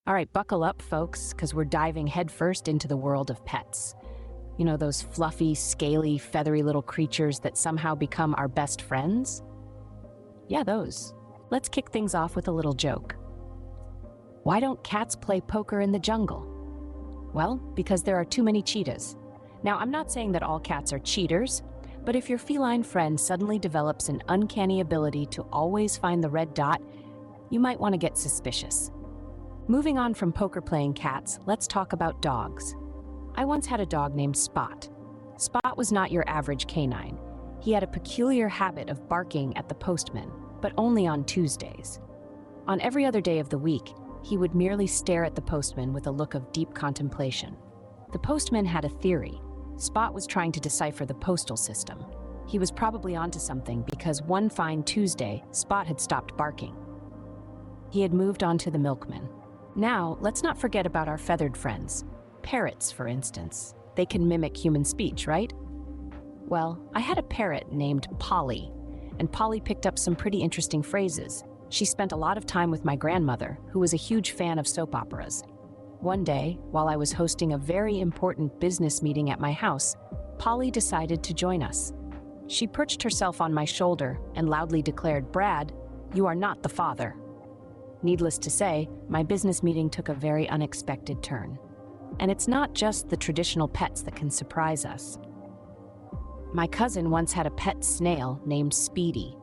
All right, buckle up, folks, because we're diving headfirst into the world of pets. You know, those fluffy, scaly, feathery little creatures that somehow become our best friends? Yeah, those. Let's kick things off with a little joke. Why don't cats play poker in the jungle? Well, because there are too many cheetahs. Now, I'm not saying that all cats are cheaters, but if your feline friend suddenly develops an uncanny ability to always find the red dot, you might want to get suspicious. Moving on from poker-playing cats, let's talk about dogs. I once had a dog named Spot. Spot was not your average canine. He had a peculiar habit of barking at the postman, but only on Tuesdays. On every other day of the week, he would merely stare at the postman with a look of deep contemplation. The postman had a theory. Spot was trying to decipher the postal system. He was probably onto something because one fine Tuesday, Spot had stopped barking. He had moved on to the milkman. Now, let's not forget about our feathered friends. Parrots, for instance. They can mimic human speech, right? Well, I had a parrot named Polly, and Polly picked up some pretty interesting phrases. She spent a lot of time with my grandmother, who was a huge fan of soap operas. One day, while I was hosting a very important business meeting at my house, Polly decided to join us. She perched herself on my shoulder and loudly declared, "Brad, you are not the father." Needless to say, my business meeting took a very unexpected turn. And it's not just the traditional pets that can surprise us. My cousin once had a pet snail named Speedy.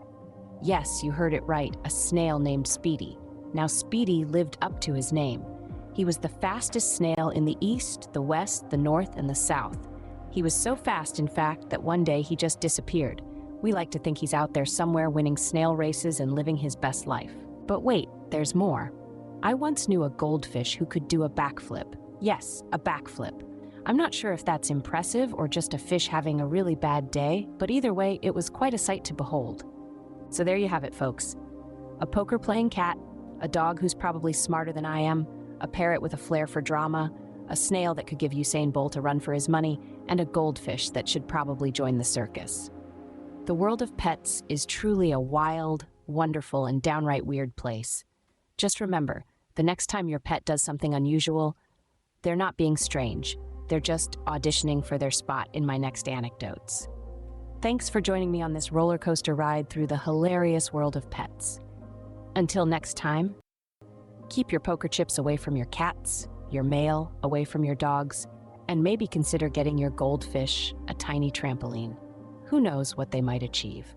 Yes, you heard it right, a snail named Speedy. Now, Speedy lived up to his name. He was the fastest snail in the east, the west, the north, and the south. He was so fast, in fact, that one day he just disappeared. We like to think he's out there somewhere winning snail races and living his best life. But wait, there's more. I once knew a goldfish who could do a backflip. Yes, a backflip. I'm not sure if that's impressive or just a fish having a really bad day, but either way, it was quite a sight to behold. So there you have it, folks. A poker-playing cat, a dog who's probably smarter than I am, a parrot with a flair for drama, a snail that could give Usain Bolt a run for his money, and a goldfish that should probably join the circus. The world of pets is truly a wild, wonderful, and downright weird place. Just remember, the next time your pet does something unusual, they're not being strange. They're just auditioning for their spot in my next anecdotes. Thanks for joining me on this roller coaster ride through the hilarious world of pets. Until next time, keep your poker chips away from your cats, your mail away from your dogs, and maybe consider getting your goldfish a tiny trampoline. Who knows what they might achieve?